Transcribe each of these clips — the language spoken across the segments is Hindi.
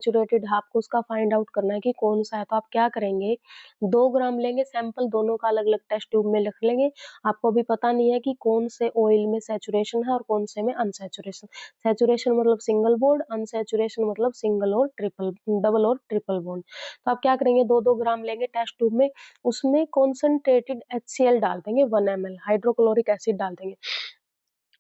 सैचुरेटेड है, आपको उसका फाइंड आउट करना है कि कौन सा है। तो आप क्या करेंगे, 2 ग्राम लेंगे सैंपल, दोनों का अलग-अलग टेस्ट ट्यूब में रख लेंगे। आपको अभी पता नहीं है कि कौन से ऑयल में सैचुरेशन है और कौन से में अनसैचुरेशन। सैचुरेशन मतलब सिंगल बॉन्ड, अनसैचुरेशन मतलब सिंगल और ट्रिपल, डबल और ट्रिपल बॉन्ड। तो आप क्या करेंगे, 2-2 ग्राम लेंगे टेस्ट ट्यूब में, उसमें कॉन्सन्ट्रेटेड HCl डाल देंगे 1 ml, हाइड्रोक्लोरिक एसिड डाल देंगे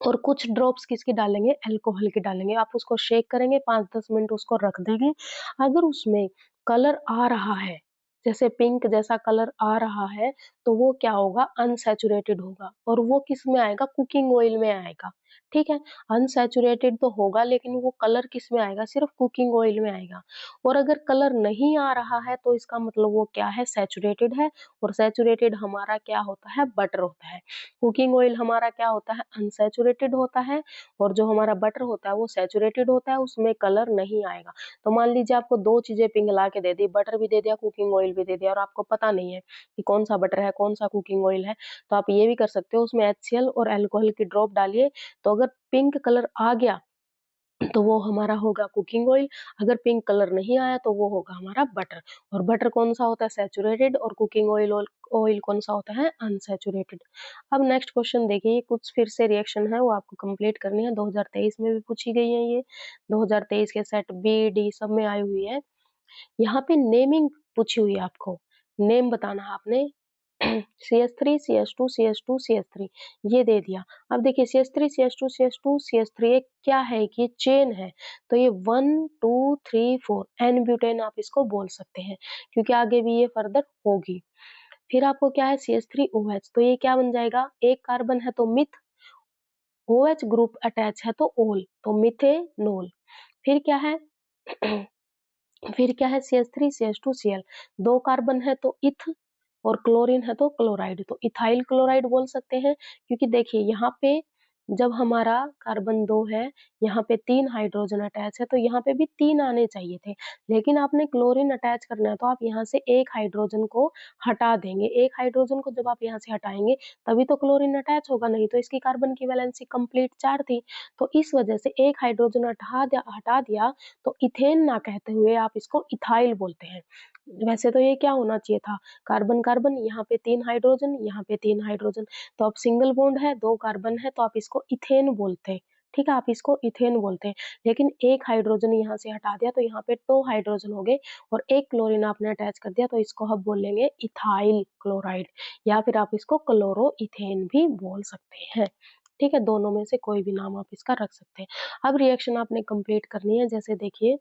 और कुछ ड्रॉप्स किसकी डालेंगे, अल्कोहल की डालेंगे। आप उसको शेक करेंगे, 5-10 मिनट उसको रख देंगे। अगर उसमें कलर आ रहा है, जैसे पिंक जैसा कलर आ रहा है, तो वो क्या होगा, अनसैचुरेटेड होगा और वो किसमें आएगा, कुकिंग ऑयल में आएगा, ठीक है। अनसैचुरेटेड तो होगा लेकिन वो कलर किसमें आएगा, सिर्फ कुकिंग ऑयल में आएगा। और अगर कलर नहीं आ रहा है तो इसका मतलब वो क्या है, सैचुरेटेड है। और सैचुरेटेड हमारा क्या होता है, बटर होता है। कुकिंग ऑयल हमारा क्या होता है, अनसैचुरेटेड होता है और जो हमारा बटर होता है वो सैचुरेटेड होता है, उसमें कलर नहीं आएगा। तो मान लीजिए आपको 2 चीजें पिघला के दे दी, बटर भी दे दिया, कुकिंग ऑयल भी दे दिया और आपको पता नहीं है कि कौन सा बटर है, कौन सा कुकिंग ऑयल है, तो आप ये भी कर सकते हो, उसमें HCl और अल्कोहल की ड्रॉप डालिए। तो अगर पिंक कलर आ गया तो वो हमारा होगा कुकिंग ऑयल, अगर पिंक कलर नहीं आया तो वो होगा हमारा बटर। और बटर कौन सा होता है, सैचुरेटेड, और कुकिंग ऑयल ऑयल कौन सा होता है, अनसैचुरेटेड। अब नेक्स्ट क्वेश्चन देखिए, कुछ फिर से रिएक्शन है वो आपको कंप्लीट करनी है, 2023 में भी पूछी गई है ये, 2023 के सेट बी डी सब में आई हुई है। यहाँ पे नेमिंग पूछी हुई है, आपको नेम बताना है आपने। CH3 CH2 CH2 CH3 ये दे दिया। अब देखिए CH3 CH2 CH2 CH3 ये क्या है कि ये चेन है, तो ये 1 2 3 4 एन ब्यूटेन आप इसको बोल सकते हैं, क्योंकि आगे भी ये फर्दर होगी। फिर आपको क्या है, CH3OH, तो ये क्या बन जाएगा, एक कार्बन है तो मिथ, OH ग्रुप अटैच है तो ओल, तो मिथेनोल। फिर क्या है, फिर क्या है, CH3CH2Cl, 2 कार्बन है तो इथ और क्लोरीन है तो क्लोराइड, तो इथाइल क्लोराइड बोल सकते हैं। क्योंकि देखिए यहाँ पे जब हमारा कार्बन 2 है, यहाँ पे 3 हाइड्रोजन अटैच है, तो यहाँ पे भी 3 आने चाहिए थे, लेकिन आपने क्लोरीन अटैच करना है तो आप यहाँ से एक हाइड्रोजन को हटा देंगे। एक हाइड्रोजन को जब आप यहाँ से हटाएंगे तभी तो क्लोरीन अटैच होगा, नहीं तो इसकी कार्बन की वैलेंसी कंप्लीट 4 थी। तो इस वजह से एक हाइड्रोजन हटा दिया, तो इथेन ना कहते हुए आप इसको इथाइल बोलते हैं। वैसे तो ये क्या होना चाहिए था, कार्बन कार्बन, यहाँ पे 3 हाइड्रोजन, यहाँ पे 3 हाइड्रोजन, तो अब सिंगल बॉन्ड है, 2 कार्बन है, तो आप इसको इथेन बोलते हैं, ठीक है, आप इसको इथेन बोलते हैं। लेकिन एक हाइड्रोजन यहाँ से हटा दिया तो यहाँ पे 2 हाइड्रोजन हो गए और एक क्लोरीन आपने अटैच कर दिया, तो इसको हम बोलेंगे इथाइल क्लोराइड, या फिर आप इसको क्लोरो इथेन भी बोल सकते हैं, ठीक है। दोनों में से कोई भी नाम आप इसका रख सकते हैं। अब रिएक्शन आपने कंप्लीट करनी है, जैसे देखिए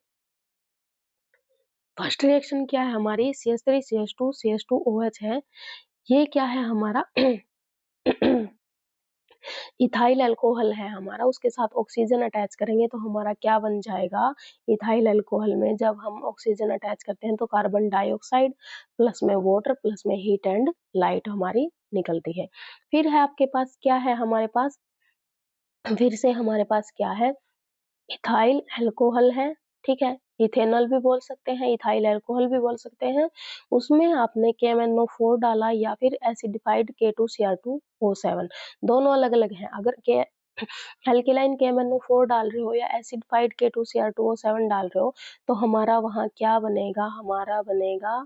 फर्स्ट रिएक्शन क्या है हमारी, CH3 CH2 CH2OH है, ये क्या है हमारा इथाइल अल्कोहल है हमारा, उसके साथ ऑक्सीजन अटैच करेंगे तो हमारा क्या बन जाएगा, इथाइल अल्कोहल में जब हम ऑक्सीजन अटैच करते हैं तो कार्बन डाइऑक्साइड प्लस में वाटर प्लस में हीट एंड लाइट हमारी निकलती है। फिर है आपके पास क्या है, हमारे पास फिर से हमारे पास क्या है, इथाइल अल्कोहल है, ठीक है, इथेनॉल भी बोल सकते हैं, इथाइल अल्कोहल भी बोल सकते हैं। उसमें आपने KMnO4 डाला या फिर एसिडिफाइड K2Cr2O7, दोनों अलग-अलग हैं। अगर के एल्केलाइन KMnO4 डाल रहे हो या एसिडिफाइड K2Cr2O7 डाल रहे हो, तो हमारा वहाँ क्या बनेगा, हमारा बनेगा,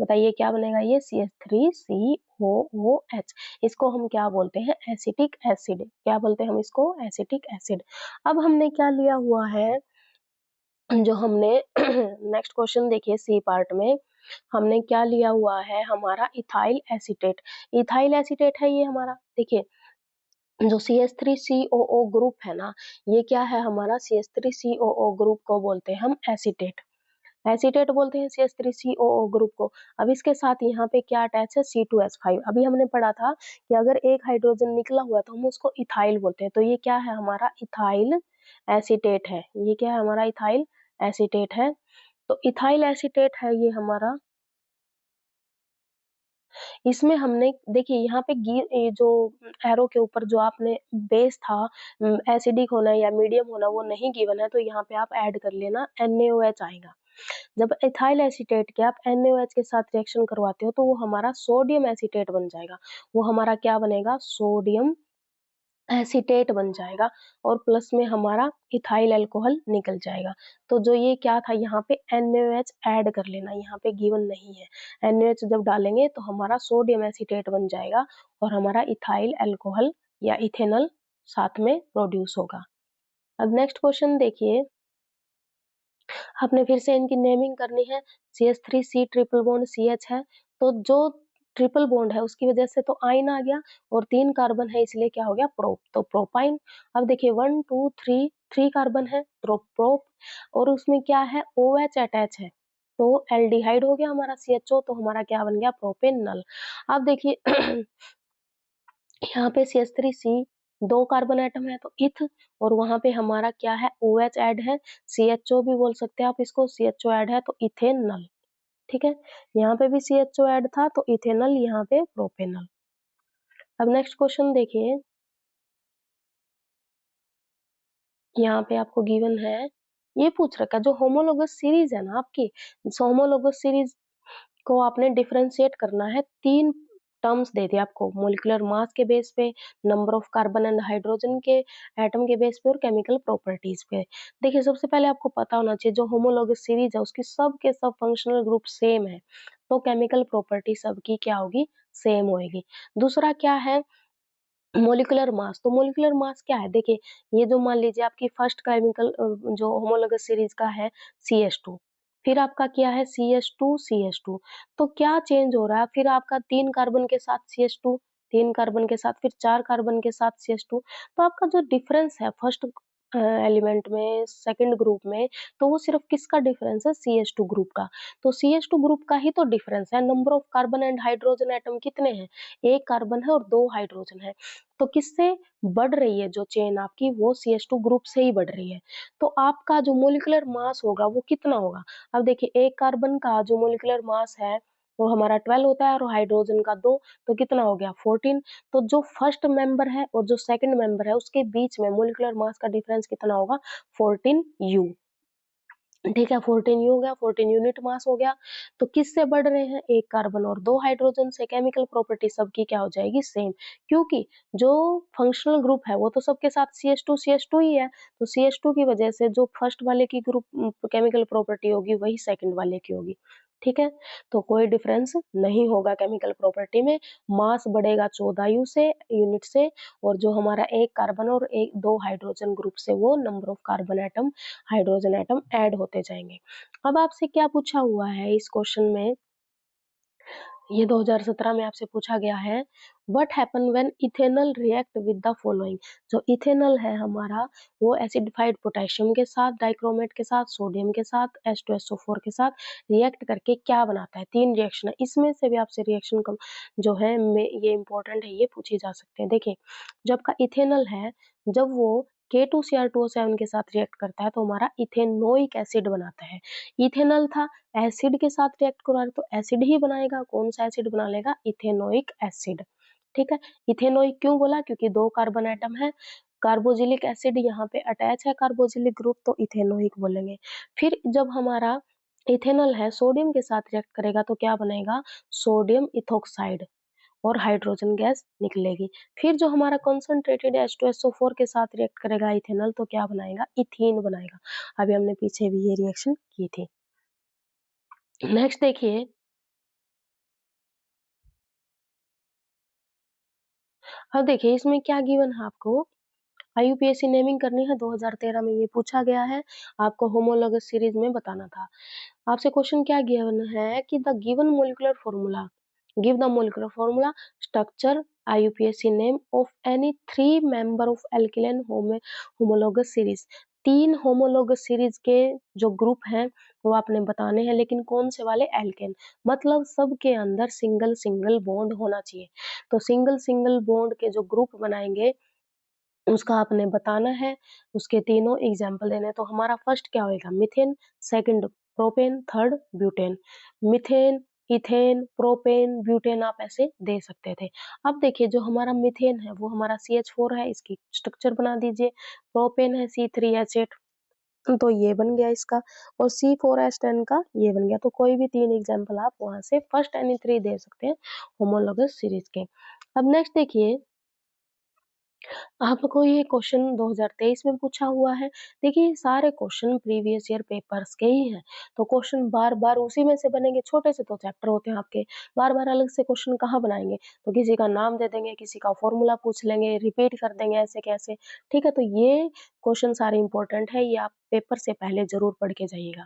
बताइए क्या बनेगा, ये CH3COOH, इसको हम क्या बोलते हैं, एसिटिक एसिड, क्या बोलते हैं हम इसको, एसिटिक एसिड। अब हमने क्या लिया हुआ है, जो हमने नेक्स्ट क्वेश्चन देखिए सी पार्ट में, हमने क्या लिया हुआ है, हमारा इथाइल एसीटेट। इथाइल एसीटेट है ये हमारा, देखिए जो CH3COO ग्रुप है ना, ये क्या है हमारा, CH3COO ग्रुप को बोलते हैं हम एसीटेट, एसीटेट बोलते हैं CH3COO ग्रुप को। अब इसके साथ यहाँ पे क्या अटैच है, C2H5। अभी हमने पढ़ा था कि अगर एक हाइड्रोजन निकला हुआ है तो हम उसको इथाइल बोलते हैं, तो ये क्या है हमारा, इथाइल एसीटेट है, ये क्या है हमारा, इथाइल एसीटेट है। तो इथाइल एसीटेट है ये हमारा, इसमें हमने देखिए यहाँ पे ये जो एरो के ऊपर जो आपने बेस था, एसिडिक होना या मीडियम होना वो नहीं गिवन है, तो यहाँ पे आप ऐड कर लेना, NaOH आएगा। जब इथाइल एसीटेट के आप NaOH के साथ रिएक्शन करवाते हो तो वो हमारा सोडियम एसीटेट बन जाएगा, वो हमारा क्या बनेगा, सोडियम एसीटेट बन जाएगा और प्लस में हमारा इथाइल अल्कोहल निकल जाएगा। तो जो ये क्या था यहाँ पे NaOH ऐड कर लेना, यहाँ पे गिवन नहीं है। NaOH जब डालेंगे तो हमारा सोडियम एसीटेट बन जाएगा और हमारा इथाइल अल्कोहल या इथेनॉल साथ में प्रोड्यूस होगा। अब नेक्स्ट क्वेश्चन देखिए, आपने फिर से इनकी नेमिंग करनी है। CH3C ट्रिपल बॉन्ड CH है, तो जो ट्रिपल बॉन्ड है उसकी वजह से तो आइन आ गया और 3 कार्बन है इसलिए क्या हो गया प्रोप, तो प्रोपाइन। अब देखिए 1 2 3 3 कार्बन है तो प्रोप और उसमें क्या है OH अटैच है तो एल्डिहाइड हो गया हमारा CHO, तो हमारा क्या बन गया प्रोपेनॉल। अब देखिए यहाँ पे CH3C 2 कार्बन एटम है तो इथ और वहां पे हमारा क्या है OH ऐड है, CHO भी बोल सकते हैं आप इसको, CHO ऐड है तो इथेनॉल। ठीक है, यहाँ पे भी CHO ऐड था तो इथेनॉल, यहाँ पे प्रोपेनॉल। अब नेक्स्ट क्वेश्चन देखिए, यहाँ पे आपको गिवन है, ये पूछ रखा है जो होमोलोगस सीरीज है ना आपकी, होमोलोगस सीरीज को आपने डिफरेंशिएट करना है। 3 टर्म्स दे दिए आपको, मॉलिक्यूलर मास के बेस पे, number of carbon and hydrogen के एटम के बेस पे और केमिकल प्रॉपर्टीज पे। देखिए सबसे पहले आपको पता होना चाहिए जो होमोलोगस सीरीज है उसकी सब के सब फंक्शनल ग्रुप सेम है, तो केमिकल प्रॉपर्टी सबकी क्या होगी सेम होगी। दूसरा क्या है मॉलिक्यूलर मास, तो मॉलिक्यूलर मास क्या है देखिए, ये जो मान लीजिए आपकी फर्स्ट केमिकल जो होमोलोगस सीरीज का है CH2, फिर आपका क्या है CH2 तो क्या चेंज हो रहा है, फिर आपका 3 कार्बन के साथ CH2, 3 कार्बन के साथ फिर 4 कार्बन के साथ CH2, तो आपका जो डिफरेंस है फर्स्ट एलिमेंट में सेकंड ग्रुप में, तो वो सिर्फ किसका डिफरेंस है CH2 ग्रुप का। तो CH2 ग्रुप का ही तो डिफरेंस है, number of carbon and hydrogen atom कितने हैं, 1 कार्बन है और 2 हाइड्रोजन है। तो किससे बढ़ रही है जो चेन आपकी, वो CH2 ग्रुप से ही बढ़ रही है। तो आपका जो मॉलिक्यूलर मास होगा वो कितना होगा। अब देखिए एक कार्बन का जो मॉलिक्यूलर मास है वो हमारा 12 होता है और हाइड्रोजन का 2, तो कितना हो गया 14। तो जो फर्स्ट मेंबर है और जो सेकंड मेंबर है उसके बीच में मॉलिक्यूलर मास का डिफरेंस कितना होगा 14U। ठीक है 14U हो गया, 14 यूनिट मास हो गया। तो किससे बढ़ रहे हैं, एक कार्बन और 2 हाइड्रोजन से। केमिकल प्रॉपर्टी सबकी क्या हो जाएगी सेम, क्योंकि जो फंक्शनल ग्रुप है वो तो सबके साथ CH2 ही है, तो CH2 की वजह से जो फर्स्ट वाले की ग्रुप केमिकल प्रॉपर्टी होगी वही सेकंड वाले की होगी। ठीक है, तो कोई डिफरेंस नहीं होगा केमिकल प्रॉपर्टी में। मास बढ़ेगा 14U से यूनिट से, और जो हमारा एक कार्बन और एक 2 हाइड्रोजन ग्रुप से वो number of carbon atom hydrogen atom add होते जाएंगे। अब आपसे क्या पूछा हुआ है इस क्वेश्चन में, ये 2017 में आपसे पूछा गया है, what happen when ethanol react with the following. जो इथेनॉल है हमारा वो एसिडिफाइड पोटेशियम के साथ, डाइक्रोमेट के साथ, सोडियम के साथ, H2SO4 के साथ रिएक्ट करके क्या बनाता है। 3 रिएक्शन है, इसमें से भी आपसे रिएक्शन जो है ये इंपॉर्टेंट है, ये पूछी जा सकते हैं। देखिए जो आपका इथेनॉल है जब वो K2Cr2O7 के साथ रिएक्ट करता है तो हमारा इथेनोइक एसिड बनाता है। इथेनॉल था एसिड के साथ रिएक्ट करा रहे तो एसिड ही बनाएगा, कौन सा एसिड बना लेगा इथेनोइक एसिड। ठीक है, इथेनोइक क्यों बोला, क्योंकि 2 कार्बन एटम है, कार्बोजिलिक एसिड यहाँ पे अटैच है कार्बोजिलिक ग्रुप, तो इथेनोइक बोलेंगे। फिर जब हमारा इथेनॉल है सोडियम के साथ रिएक्ट करेगा तो क्या बनेगा सोडियम इथोक्साइड और हाइड्रोजन गैस निकलेगी। फिर जो हमारा कंसंट्रेटेड H2SO4 के साथ रिएक्ट करेगा इथेनॉल तो क्या बनाएगा इथीन बनाएगा। अभी हमने पीछे भी ये रिएक्शन की थी। नेक्स्ट देखिए, अब देखिए इसमें क्या गिवन है आपको, IUPAC नेमिंग करनी है, 2013 में ये पूछा गया है, आपको होमोलोगस सीरीज में बताना था। आपसे क्वेश्चन क्या गिवन है कि the given molecular formula, give the molecular formula, structure, IUPAC name of any 3 member of alkylene homologous series. 3 homologous series के जो ग्रुप हैं वो आपने बताने हैं, लेकिन कौन से वाले एल्केन, मतलब सबके अंदर सिंगल सिंगल बॉन्ड होना चाहिए। तो सिंगल सिंगल बॉन्ड के जो ग्रुप बनाएंगे उसका आपने बताना है, उसके तीनों एग्जाम्पल देने हैं। तो हमारा फर्स्ट क्या होएगा methane, second propane, third butane. Methane, ethane, propane, butane आप ऐसे दे सकते थे। अब देखिए जो हमारा मीथेन है वो हमारा CH4 है, इसकी स्ट्रक्चर बना दीजिए। प्रोपेन है C3H8, तो ये बन गया इसका, और C4H10 का ये बन गया। तो कोई भी 3 एग्जाम्पल आप वहां से फर्स्ट एनी 3 दे सकते हैं होमोलोगस सीरीज के। अब नेक्स्ट देखिए, आपको ये क्वेश्चन 2023 में पूछा हुआ है। देखिए, सारे क्वेश्चन प्रीवियस ईयर पेपर्स के ही हैं, तो क्वेश्चन बार-बार उसी में से बनेंगे, छोटे से तो चैप्टर होते हैं आपके, बार-बार अलग से क्वेश्चन कहाँ बनाएँगे? तो किसी का नाम दे देंगे, किसी का फॉर्मूला पूछ लेंगे, रिपीट कर देंगे ऐसे कैसे, ठीक है? तो ये क्वेश्चन सारे इम्पोर्टेंट है, ये आप पेपर से पहले ज़रूर पढ़ के जाइएगा।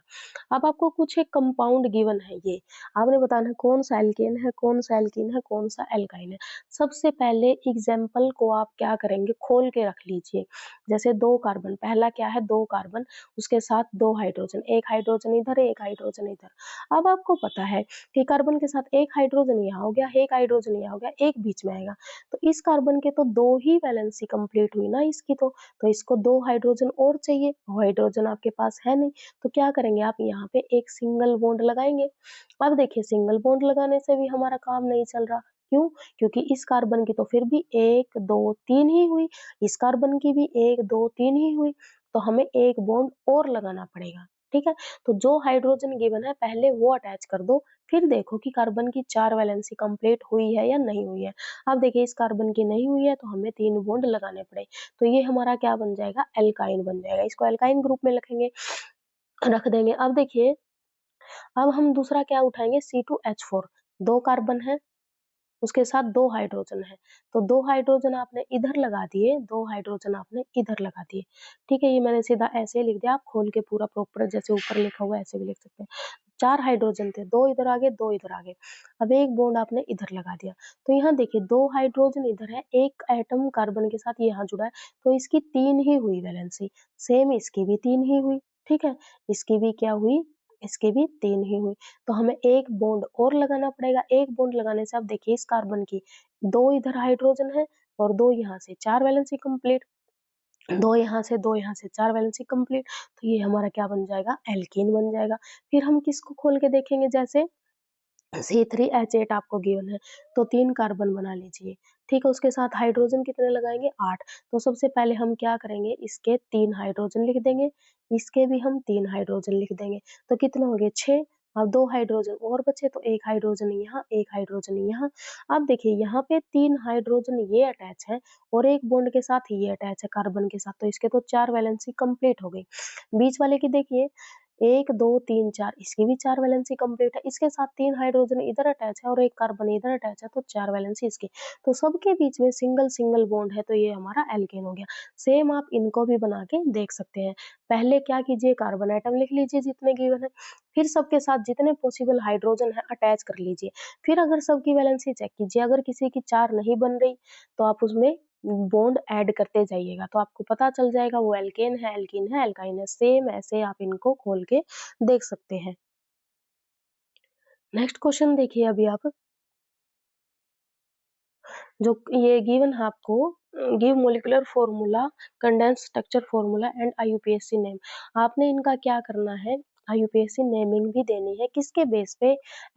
अब आपको कुछ एक कंपाउंड गिवन है ये, आपने बताना है कौन-सा एल्केन है, कौन-सा एल्कीन है, कौन-सा एल्काइन है। सबसे पहले एग्जाम्पल को आप क्या करेंगे, खोल के रख लीजिए। जैसे 2 कार्बन, पहला क्या है 2 कार्बन, उसके साथ 2 हाइड्रोजन, 1 हाइड्रोजन इधर, 1 हाइड्रोजन इधर। अब आपको पता है कि कार्बन के साथ 1 हाइड्रोजन यहाँ हो गया, 1 हाइड्रोजन यहाँ हो गया, 1 बीच में आएगा। तो इस कार्बन के तो 2 ही वैलेंसी कंप्लीट हुई ना इसकी तो इसको 2 हाइड्रोजन और चाहिए, हाइड्रोजन आपके पास है नहीं, तो क्या करेंगे आप यहाँ पे एक सिंगल बॉन्ड लगाएँगे। अब देखिए सिंगल बॉन्ड लगाने से भी हमारा काम नहीं चल रहा, क्यों? क्योंकि इस कार्बन की तो फिर भी 1, 2, 3 ही हुई, इस कार्बन की भी 1, 2, 3 ही हुई, तो हमें एक बॉन्ड और लगाना पड़ेगा, ठीक है? तो जो हाइड्रोजन गिवन है पहले वो अटैच कर दो, फिर देखो कि कार्बन की 4 वैलेंसी कंप्लीट हुई है या नहीं हुई है। अब देखिए इस कार्बन की नहीं हुई है तो हमें 3 बॉन्ड लगाने पड़े, तो ये हमारा क्या बन जाएगा? एल्काइन बन जाएगा, इसको एल्काइन ग्रुप में रखेंगे रख देंगे। अब देखिए, अब हम दूसरा क्या उठाएँगे C2H4 2 कार्बन है, उसके साथ 2 हाइड्रोजन है, तो 2 हाइड्रोजन आपने इधर लगा दिए, 2 हाइड्रोजन आपने इधर लगा दिए, ठीक है? ये मैंने सीधा ऐसे ही लिख दिया, आप खोल के पूरा प्रॉपर जैसे ऊपर लिखा हुआ है ऐसे भी लिख सकते हैं। 4 हाइड्रोजन थे, 2 इधर आ गए, 2 इधर आ गए। अब एक बॉन्ड आपने इधर लगा दिया, तो यहाँ देखिए 2 हाइड्रोजन इधर है, 1 एटम कार्बन के साथ यहाँ जुड़ा है, तो इसकी 3 ही हुई वैलेंसी, सेम इसकी भी 3 ही हुई, ठीक है? इसकी भी क्या हुई? इसकी भी 3 ही हुई। तो हमें एक बॉन्ड और लगाना पड़ेगा, एक बॉन्ड लगाने से आप देखिए इस कार्बन की 2 इधर हाइड्रोजन है और 2 यहाँ से 4 वैलेंसी कंप्लीट, 2 यहाँ से 2 यहाँ से 4 वैलेंसी कंप्लीट, तो ये हमारा क्या बन जाएगा? एल्कीन बन जाएगा। फिर हम किसको खोल के देखेंगे जैसे C3H8 आपको गिवन है, तो 3 कार्बन बना लीजिए, ठीक है? उसके साथ हाइड्रोजन कितने लगाएँगे? 8 तो सबसे पहले हम क्या करेंगे, इसके 3 हाइड्रोजन लिख देंगे, इसके भी हम 3 हाइड्रोजन लिख देंगे, तो कितने हो गए 6 अब 2 हाइड्रोजन और बचे तो 1 हाइड्रोजन यहाँ, 1 हाइड्रोजन यहाँ। अब देखिए यहाँ पे 3 हाइड्रोजन ये अटैच है और एक बॉन्ड के साथ ये अटैच है कार्बन के साथ, तो इसके तो 4 वैलेंसी कंप्लीट हो गई। बीच वाले की देखिए 1, 2, 3, 4 इसकी भी 4 वैलेंसी कंप्लीट है। इसके साथ 3 हाइड्रोजन इधर अटैच है और 1 कार्बन इधर अटैच है तो 4 वैलेंसी इसकी। तो सबके बीच में सिंगल-सिंगल बॉन्ड है तो ये हमारा एल्केन हो गया। सेम आप इनको भी बना के देख सकते हैं। पहले क्या कीजिए कार्बन एटम लिख लीजिए जितने गिवन है, फिर सबके साथ जितने पॉसिबल हाइड्रोजन है अटैच कर लीजिए। फिर अगर सबकी वैलेंसी चेक कीजिए, अगर किसी की 4 नहीं बन रही तो आप उसमें बॉन्ड ऐड करते जाइएगा, तो आपको पता चल जाएगा वो एल्केन है, एल्कीन है, एल्काइन है। सेम ऐसे आप इनको खोल के देख सकते हैं। नेक्स्ट क्वेश्चन देखिए अभी आप जो ये गिवन है आपको give molecular formula, condensed structure formula and IUPAC name. आपने इनका क्या करना है आईयूपीएसी नेमिंग भी देनी है किसके बेस पे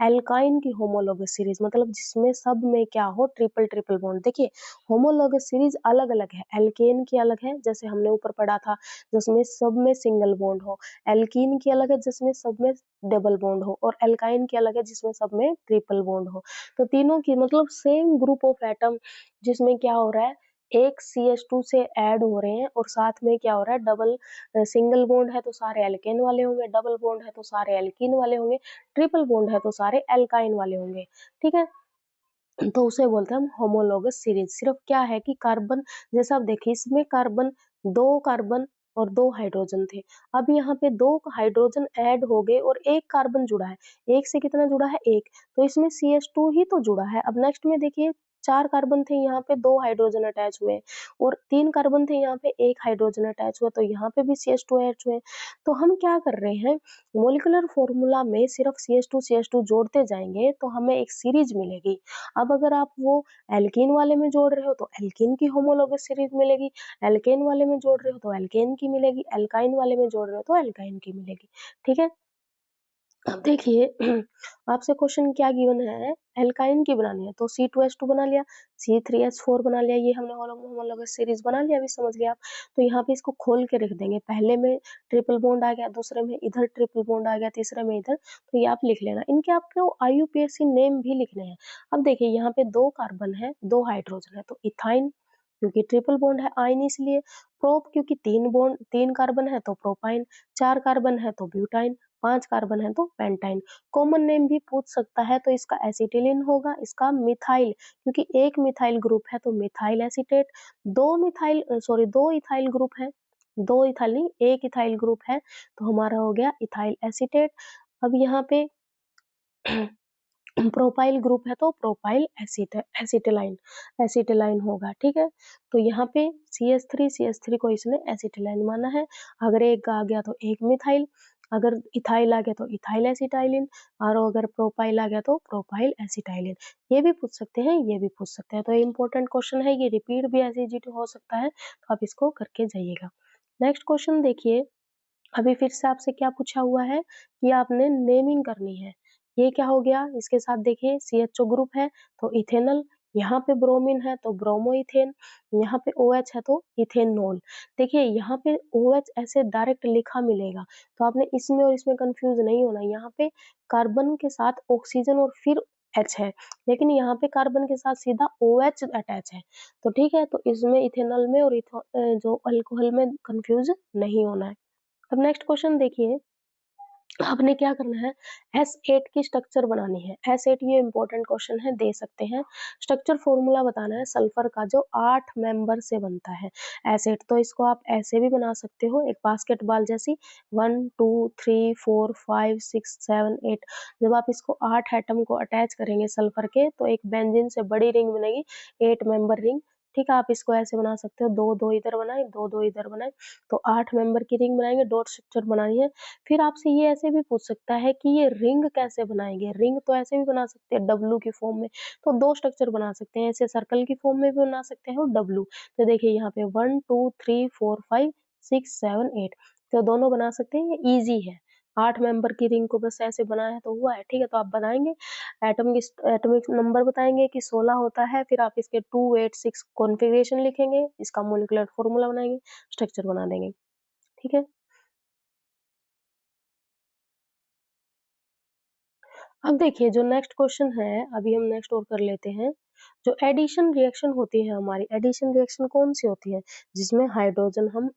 एल्काइन की होमोलोगस सीरीज मतलब जिसमें सब में क्या हो ट्रिपल ट्रिपल बॉन्ड देखिए होमोलोगस सीरीज अलग अलग है एल्केन की अलग है जैसे हमने ऊपर पढ़ा था जिसमें सब में सिंगल बॉन्ड हो एल्कीन की अलग है जिसमें सब में डबल बॉन्ड हो और एल्काइन की अलग है जिसमें सब में ट्रिपल बॉन्ड हो तो तीनों की मतलब सेम ग्रुप ऑफ एटम जिसमें क्या हो रहा है एक CH2 से ऐड हो रहे हैं और साथ में क्या हो रहा है डबल सिंगल बॉन्ड है तो सारे एल्केन वाले होंगे डबल बॉन्ड है तो सारे एल्कीन वाले होंगे ट्रिपल बॉन्ड है तो सारे एल्काइन वाले होंगे ठीक है तो उसे बोलते हैं हम होमोलोगस सीरीज सिर्फ क्या है कि कार्बन जैसा आप देखिए इसमें कार्बन और 2 हाइड्रोजन थे अब यहाँ पे 2 हाइड्रोजन ऐड हो गए और एक कार्बन जुड़ा है एक से कितना जुड़ा है एक तो इसमें CH2 ही तो जुड़ा है अब नेक्स्ट में देखिए 4 कार्बन थे यहाँ पे 2 हाइड्रोजन अटैच हुए और 3 कार्बन थे यहाँ पे 1 हाइड्रोजन अटैच हुआ तो यहाँ पे भी CH2 अटैच हुए तो हम क्या कर रहे हैं मॉलिक्यूलर फॉर्मूला में सिर्फ CH2 जोड़ते जाएंगे तो हमें एक सीरीज मिलेगी अब अगर आप वो एल्कीन वाले में जोड़ रहे हो तो एल्कीन की होमोलोगस सीरीज मिलेगी एल्केन वाले में जोड़ रहे हो तो एल्केन की मिलेगी एल्काइन वाले में जोड़ रहे हो तो एल्काइन की मिलेगी ठीक है अब देखिए आपसे क्वेश्चन क्या गिवन है एल्काइन की बनानी है तो C2H2 बना लिया C3H4 बना लिया ये हमने होमोलोगस सीरीज बना लिया अभी समझ लिया आप तो यहाँ पे इसको खोल के रख देंगे पहले में ट्रिपल बॉन्ड आ गया दूसरे में इधर ट्रिपल बॉन्ड आ गया तीसरे में इधर तो ये आप लिख लेना इनके आपको IUPAC नेम भी लिखने हैं अब देखिए यहाँ पे 2 कार्बन है 2 हाइड्रोजन है तो इथाइन क्योंकि ट्रिपल बॉन्ड है, आयन इसलिए। प्रोप क्योंकि 3 कार्बन है तो प्रोपाइन, 4 कार्बन है तो ब्यूटाइन, 5 कार्बन है तो पेंटाइन। कॉमन नेम भी पूछ सकता है तो इसका एसिटिलीन होगा, इसका मिथाइल क्योंकि एक मिथाइल ग्रुप है तो मिथाइल एसीटेट, दो इथाइल ग्रुप है, दो इथाइल नहीं एक इथाइल ग्रुप है तो हमारा हो गया इथाइल एसीटेट। अब यहाँ पे प्रोपाइल ग्रुप है तो प्रोपाइल एसिटिलाइन एसिटिलाइन होगा, ठीक है। तो यहाँ पे CH3 को इसने एसिटिलाइन माना है। अगर एक आ गया तो एक मिथाइल, अगर इथाइल आ गया तो इथाइल एसिटाइलिन, और अगर प्रोपाइल आ गया तो प्रोपाइल एसिटाइलिन। ये भी पूछ सकते हैं, ये भी पूछ सकते हैं, तो ये इंपॉर्टेंट क्वेश्चन है, ये रिपीट भी एसईजीटी हो सकता है, तो आप इसको करके जाइएगा। नेक्स्ट क्वेश्चन देखिए, अभी फिर से आपसे क्या पूछा हुआ है कि आपने नेमिंग करनी है। ये क्या हो गया, इसके साथ देखिए CHO ग्रुप है तो इथेनल, यहाँ पे ब्रोमीन है तो ब्रोमोइथेन, यहाँ पे OH है तो इथेनॉल। देखिए यहाँ पे OH ऐसे डायरेक्ट लिखा मिलेगा तो आपने इसमें और इसमें कंफ्यूज नहीं होना। यहाँ पे कार्बन के साथ ऑक्सीजन और फिर H है, लेकिन यहाँ पे कार्बन के साथ सीधा OH अटैच है, तो ठीक है। तो इसमें इथेनॉल में और जो अल्कोहल में कंफ्यूज नहीं होना है। अब नेक्स्ट क्वेश्चन देखिए, आपने क्या करना है, S8 की स्ट्रक्चर बनानी है। S8 ये इंपॉर्टेंट क्वेश्चन है, दे सकते हैं। स्ट्रक्चर फॉर्मूला बताना है सल्फर का जो 8 मेंबर से बनता है S8। तो इसको आप ऐसे भी बना सकते हो, एक बास्केटबॉल जैसी, 1 2 3 4 5 6 7 8। जब आप इसको 8 एटम को अटैच करेंगे सल्फर के तो एक बेंजीन से बड़ी रिंग बनेगी, 8 मेंबर रिंग, ठीक है। आप इसको ऐसे बना सकते हो, दो दो इधर बनाए, दो दो इधर बनाए, तो 8 मेंबर की रिंग बनाएंगे, डॉट स्ट्रक्चर बनानी है। फिर आपसे ये ऐसे भी पूछ सकता है कि ये रिंग कैसे बनाएंगे। रिंग तो ऐसे भी बना सकते हैं डब्लू की फॉर्म में, तो दो स्ट्रक्चर बना सकते हैं, ऐसे सर्कल की फॉर्म में भी बना सकते हैं और डब्लू। तो देखिए यहाँ पे 1 2 3 4 5 6 7 8, तो दोनों बना सकते हैं, ये इजी है। 8 मेंबर की रिंग को बस ऐसे बनाया तो हुआ है, ठीक है। तो आप बनाएंगे, एटॉमिक नंबर बताएंगे कि 16 होता है, फिर आप इसके 2 8 6 कॉन्फ़िगरेशन लिखेंगे, इसका मॉलिक्यूलर फॉर्मूला बनाएंगे, स्ट्रक्चर बना देंगे, ठीक है। अब देखिए जो नेक्स्ट क्वेश्चन है, अभी हम नेक्स्ट और कर लेते हैं। जो एडिशन रिएक्शन होती है हमारी, एडिशन रिएक्शन कौन सी होती है, जिसमें हाइड्रोजन हम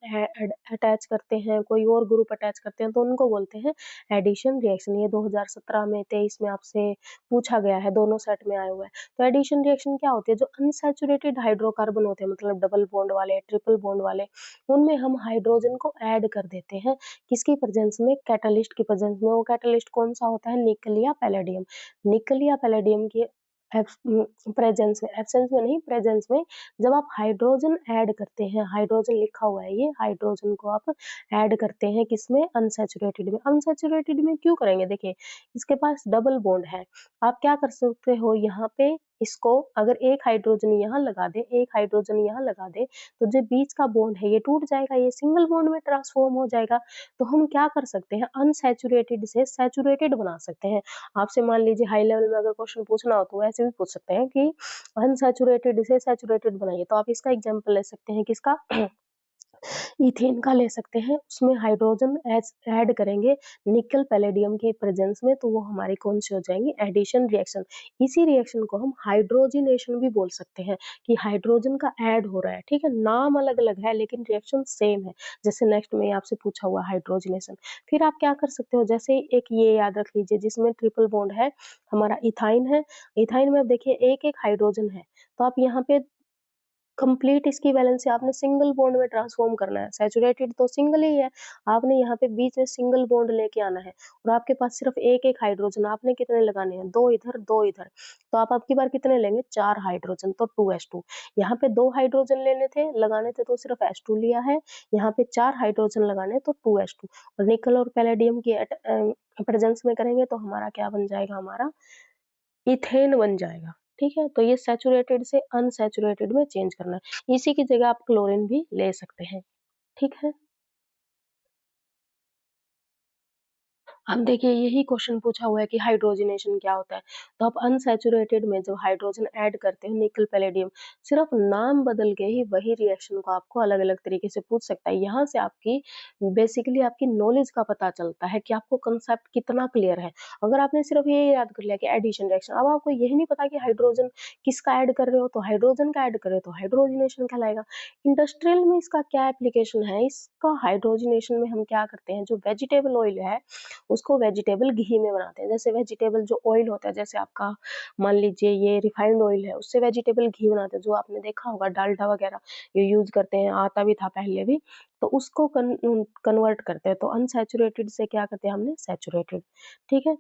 अटैच करते हैं, कोई और ग्रुप अटैच करते हैं, तो उनको बोलते हैं एडिशन रिएक्शन। ये 2017 में 23 में आपसे पूछा गया है, दोनों सेट में आया हुआ है। तो एडिशन रिएक्शन क्या होती है, जो अनसैचुरेटेड हाइड्रोकार्बन होते हैं, मतलब डबल बॉन्ड वाले, ट्रिपल बॉन्ड वाले, उनमें हम हाइड्रोजन को ऐड कर देते हैं, किसकी प्रेजेंस में, कैटलिस्ट की प्रेजेंस में। वो कैटलिस्ट कौन सा होता है, निकल या पैलेडियम। निकल या पैलेडियम की प्रेजेंस में, एब्सेंस में नहीं, प्रेजेंस में जब आप हाइड्रोजन ऐड करते हैं, हाइड्रोजन लिखा हुआ है, ये हाइड्रोजन को आप ऐड करते हैं किसमें, अनसैचुरेटेड में। अनसैचुरेटेड में क्यों करेंगे, देखिए इसके पास डबल बॉन्ड है, आप क्या कर सकते हो, यहाँ पे इसको अगर एक हाइड्रोजन यहाँ लगा दे, एक हाइड्रोजन यहाँ लगा दे, तो जो बीच का बॉन्ड है ये टूट जाएगा, ये सिंगल बॉन्ड में ट्रांसफॉर्म हो जाएगा। तो हम क्या कर सकते हैं, अनसैचुरेटेड से सैचुरेटेड बना सकते हैं। आपसे मान लीजिए हाई लेवल में अगर क्वेश्चन पूछना हो तो ऐसे भी पूछ सकते हैं कि अनसैचुरेटेड से सैचुरेटेड बनाइए, तो आप इसका एग्जांपल ले सकते हैं, किसका, इथेन का ले सकते हैं। उसमें हाइड्रोजन ऐड करेंगे निकल पैलेडियम के प्रेजेंस में, तो वो हमारी कौन सी हो जाएंगी, एडिशन रिएक्शन। इसी रिएक्शन को हम हाइड्रोजिनेशन भी बोल सकते हैं कि हाइड्रोजन का ऐड हो रहा है, ठीक है। नाम अलग अलग है लेकिन रिएक्शन सेम है। जैसे नेक्स्ट में आपसे पूछा हुआ हाइड्रोजिनेशन। फिर आप क्या कर सकते हो, जैसे एक ये याद रख लीजिए जिसमें ट्रिपल बॉन्ड है, हमारा इथाइन है। इथाइन में अब देखिए एक एक हाइड्रोजन है, तो आप यहाँ पे कंप्लीट इसकी वैलेंसी आपने सिंगल बॉन्ड में ट्रांसफॉर्म करना है। सैचुरेटेड तो सिंगल ही है, आपने यहाँ पे बीच में सिंगल बॉन्ड लेके आना है, और आपके पास सिर्फ एक एक हाइड्रोजन, आपने कितने लगाने हैं, दो इधर दो इधर, तो आप अब की बार कितने लेंगे, 4 हाइड्रोजन, तो 2s2। यहाँ पे 2 हाइड्रोजन लेने थे, लगाने थे, तो सिर्फ s2 लिया है। यहाँ पे 4 हाइड्रोजन लगाने तो 2s2, और निकल और पैलेडियम की प्रेजेंस में करेंगे तो हमारा क्या बन जाएगा, हमारा इथेन बन जाएगा, ठीक है। तो ये सैचुरेटेड से अनसैचुरेटेड में चेंज करना है। इसी की जगह आप क्लोरीन भी ले सकते हैं, ठीक है। अब देखिए यही क्वेश्चन पूछा हुआ है कि हाइड्रोजनेशन क्या होता है? तो आप अनसैचुरेटेड में जब हाइड्रोजन ऐड करते हो निकल पैलेडियम, सिर्फ नाम बदल के ही वही रिएक्शन को आपको अलग-अलग तरीके से पूछ सकता है। यहाँ से आपकी बेसिकली आपकी नॉलेज का पता चलता है कि आपको कांसेप्ट कितना क्लियर है। अगर आपने सिर्फ ये याद कर लिया कि एडिशन रिएक्शन, अब आपको यही नहीं पता कि हाइड्रोजन किसका ऐड कर रहे हो, तो हाइड्रोजन का ऐड कर रहे हो तो हाइड्रोजनेशन कहलाएगा। इंडस्ट्रियल में इसका क्या एप्लीकेशन है? इसका हाइड्रोजनेशन में हम क्या करते हैं, जो वेजिटेबल ऑयल है उसको वेजिटेबल घी में बनाते हैं। जैसे वेजिटेबल जो ऑयल होता है, जैसे आपका मान लीजिए ये रिफाइंड ऑयल है, उससे वेजिटेबल घी बनाते हैं, जो आपने देखा होगा डाल्डा वगैरह ये यूज़ करते हैं, आता भी था पहले भी। तो उसको कन्वर्ट करते हैं, तो अनसैचुरेटेड से क्या करते हैं हमने सैचुरेटेड, ठीक है?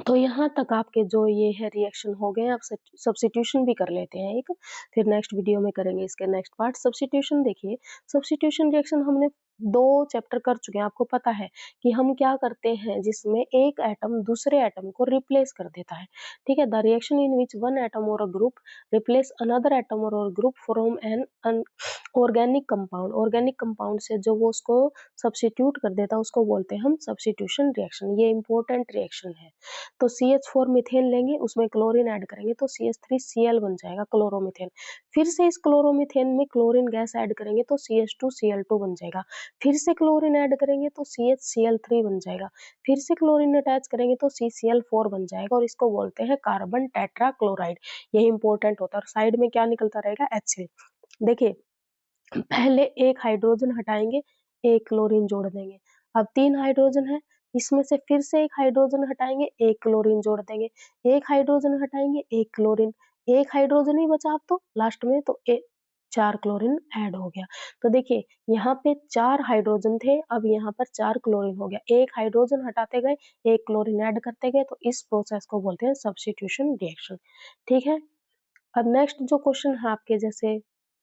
तो यहाँ तक आपके जो ये है रिएक्शन हो गए, आप सब्स्टिट्यूशन भी कर लेते हैं एक, फिर नेक्स्ट वीडियो में करेंगे इसके नेक्स्ट पार्ट। सब्स्टिट्यूशन देखिए, सब्स्टिट्यूशन रिएक्शन हमने 2 चैप्टर कर चुके हैं, आपको पता है कि हम क्या करते हैं जिसमें एक एटम दूसरे एटम को रिप्लेस कर देता है, ठीक है? The reaction in which one atom or a group replace another atom or a group from an organic compound. Organic compound से जो वो उसको सब्स्टिट्यूट कर देता है, उसको बोलते हैं हम सब्स्टिट्यूशन रिएक्शन। ये इम्पोर्टेंट रिएक्शन है। तो CH4 मीथेन लेंगे, उसमें क्लोरीन ऐड करेंगे तो CH3Cl बन जाएगा क्लोरोमीथेन। फिर से इस क्लोरोमीथेन में क्लोरीन गैस ऐड करेंगे तो CH2Cl2 बन जाएगा। फिर से क्लोरीन ऐड करेंगे तो CHCl3 बन जाएगा। फिर से क्लोरीन अटैच करेंगे तो CCl4 बन जाएगा और इसको बोलते हैं कार्बन टेट्राक्लोराइड। ये इंपॉर्टेंट होता है और साइड में क्या निकलता रहेगा HCl। देखिए पहले एक हाइड्रोजन हटाएँगे, एक क्लोरीन जोड़ देंगे। अब 3 हाइड्रोजन है, इसमें से फिर से एक हाइड्रोजन हटाएँगे, एक क्लोरीन जोड़ देंगे। एक हाइड्रोजन हटाएँगे, एक क्लोरीन, एक हाइड्रोजन ही बचा अब तो लास्ट में, तो 4 क्लोरीन ऐड हो गया। तो देखिए यहाँ पे 4 हाइड्रोजन थे, अब यहाँ पर 4 क्लोरीन हो गया। एक हाइड्रोजन हटाते गए, एक क्लोरीन ऐड करते गए, तो इस प्रोसेस को बोलते हैं सब्स्टिट्यूशन रिएक्शन। ठीक है? अब नेक्स्ट जो क्वेश्चन है आपके, जैसे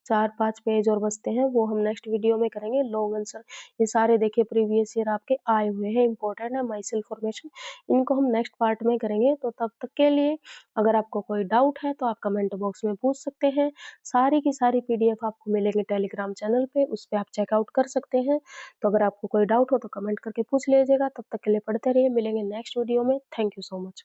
4-5 पेज और बचते हैं, वो हम नेक्स्ट वीडियो में करेंगे लॉन्ग आंसर। ये सारे देखिए प्रीवियस ईयर आपके आए हुए हैं, इम्पोर्टेंट है माइसिल फॉर्मेशन। इनको हम नेक्स्ट पार्ट में करेंगे, तो तब तक के लिए अगर आपको कोई डाउट है तो आप कमेंट बॉक्स में पूछ सकते हैं। सारी की सारी पीडीएफ आपको मिलेंगी टेलीग्राम चैनल पे, उस पे आप चेकआउट कर सकते हैं। तो अगर आपको कोई डाउट हो तो कमेंट करके पूछ लीजिएगा। तब तक के लिए पढ़ते रहिए, मिलेंगे नेक्स्ट वीडियो में। Thank you so much.